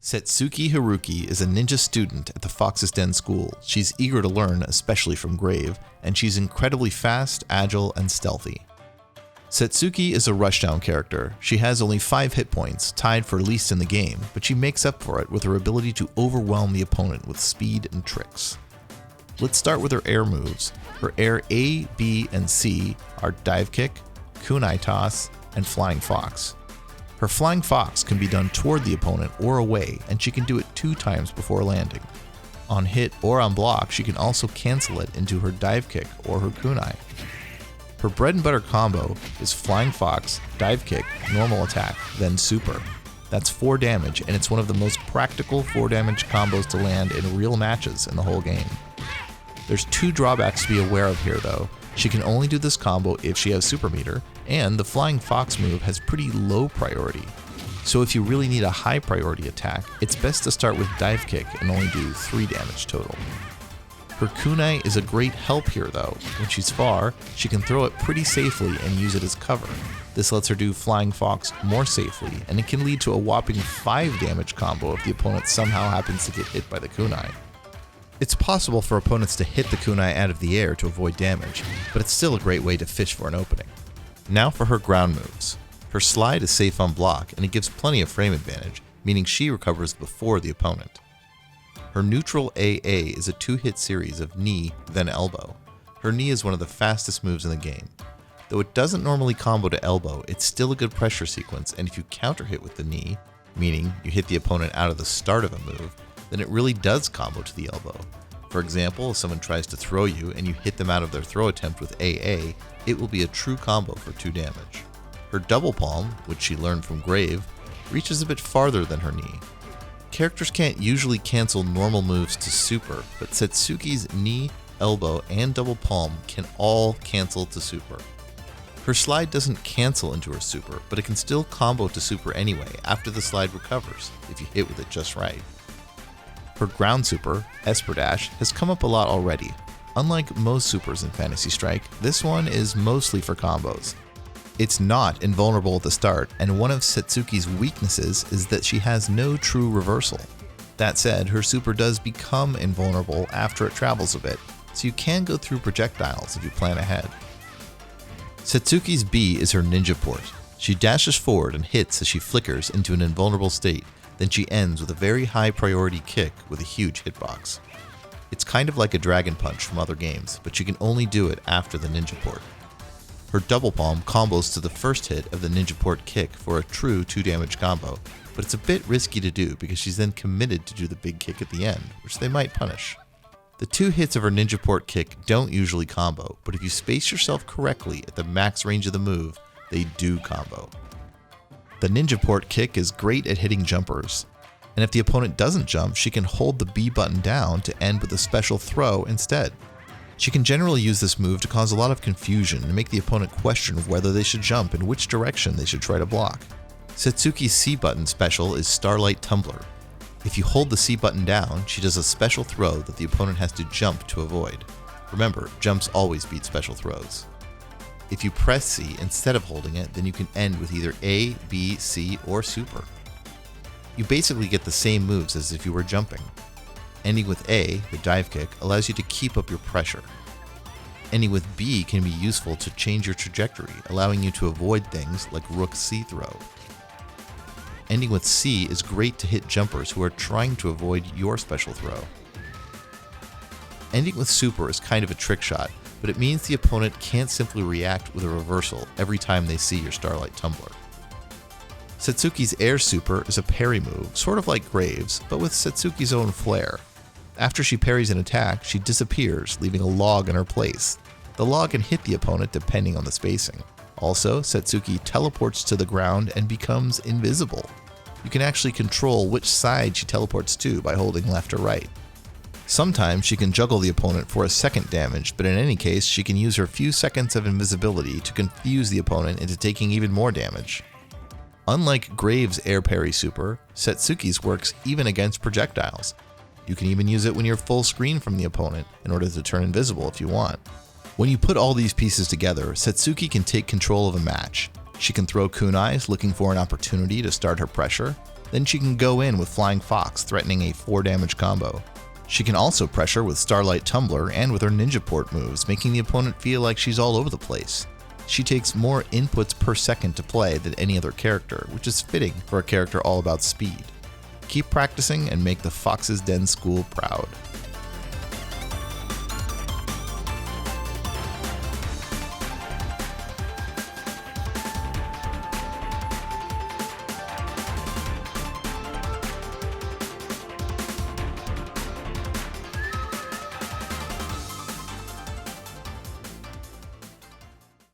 Setsuki Hiruki is a ninja student at the Fox's Den School. She's eager to learn, especially from Grave, and she's incredibly fast, agile, and stealthy. Setsuki is a rushdown character. She has only 5 hit points, tied for least in the game, but she makes up for it with her ability to overwhelm the opponent with speed and tricks. Let's start with her air moves. Her air A, B, and C are Dive Kick, Kunai Toss, and Flying Fox. Her Flying Fox can be done toward the opponent or away, and she can do it 2 times before landing. On hit or on block, she can also cancel it into her Dive Kick or her Kunai. Her bread and butter combo is Flying Fox, Dive Kick, Normal Attack, then Super. That's 4 damage, and it's one of the most practical 4 damage combos to land in real matches in the whole game. There's 2 drawbacks to be aware of here though. She can only do this combo if she has Super Meter, and the Flying Fox move has pretty low priority. So if you really need a high priority attack, it's best to start with Dive Kick and only do 3 damage total. Her Kunai is a great help here though. When she's far, she can throw it pretty safely and use it as cover. This lets her do Flying Fox more safely, and it can lead to a whopping 5 damage combo if the opponent somehow happens to get hit by the Kunai. It's possible for opponents to hit the Kunai out of the air to avoid damage, but it's still a great way to fish for an opening. Now for her ground moves. Her slide is safe on block, and it gives plenty of frame advantage, meaning she recovers before the opponent. Her neutral AA is a 2-hit series of knee, then elbow. Her knee is one of the fastest moves in the game. Though it doesn't normally combo to elbow, it's still a good pressure sequence, and if you counter hit with the knee, meaning you hit the opponent out of the start of a move, then it really does combo to the elbow. For example, if someone tries to throw you and you hit them out of their throw attempt with AA, it will be a true combo for 2 damage. Her double palm, which she learned from Grave, reaches a bit farther than her knee. Characters can't usually cancel normal moves to super, but Setsuki's knee, elbow, and double palm can all cancel to super. Her slide doesn't cancel into her super, but it can still combo to super anyway after the slide recovers, if you hit with it just right. Her ground super, Esper Dash, has come up a lot already. Unlike most supers in Fantasy Strike, this one is mostly for combos. It's not invulnerable at the start, and one of Setsuki's weaknesses is that she has no true reversal. That said, her super does become invulnerable after it travels a bit, so you can go through projectiles if you plan ahead. Setsuki's B is her ninja port. She dashes forward and hits as she flickers into an invulnerable state. Then she ends with a very high priority kick with a huge hitbox. It's kind of like a Dragon Punch from other games, but she can only do it after the ninja port. Her double palm combos to the first hit of the ninja port kick for a true 2 damage combo, but it's a bit risky to do because she's then committed to do the big kick at the end, which they might punish. The 2 hits of her ninja port kick don't usually combo, but if you space yourself correctly at the max range of the move, they do combo. The ninja port kick is great at hitting jumpers, and if the opponent doesn't jump, she can hold the B button down to end with a special throw instead. She can generally use this move to cause a lot of confusion and make the opponent question whether they should jump and which direction they should try to block. Setsuki's C button special is Starlight Tumbler. If you hold the C button down, she does a special throw that the opponent has to jump to avoid. Remember, jumps always beat special throws. If you press C instead of holding it, then you can end with either A, B, C, or Super. You basically get the same moves as if you were jumping. Ending with A, the dive kick, allows you to keep up your pressure. Ending with B can be useful to change your trajectory, allowing you to avoid things like Rook C throw. Ending with C is great to hit jumpers who are trying to avoid your special throw. Ending with Super is kind of a trick shot, but it means the opponent can't simply react with a reversal every time they see your Starlight Tumbler. Setsuki's Air Super is a parry move, sort of like Graves, but with Setsuki's own flair. After she parries an attack, she disappears, leaving a log in her place. The log can hit the opponent depending on the spacing. Also, Setsuki teleports to the ground and becomes invisible. You can actually control which side she teleports to by holding left or right. Sometimes she can juggle the opponent for a second damage, but in any case, she can use her few seconds of invisibility to confuse the opponent into taking even more damage. Unlike Graves' air parry super, Setsuki's works even against projectiles. You can even use it when you're full screen from the opponent in order to turn invisible if you want. When you put all these pieces together, Setsuki can take control of a match. She can throw kunais looking for an opportunity to start her pressure. Then she can go in with Flying Fox, threatening a 4 damage combo. She can also pressure with Starlight Tumbler and with her ninja port moves, making the opponent feel like she's all over the place. She takes more inputs per second to play than any other character, which is fitting for a character all about speed. Keep practicing and make the Fox's Den School proud.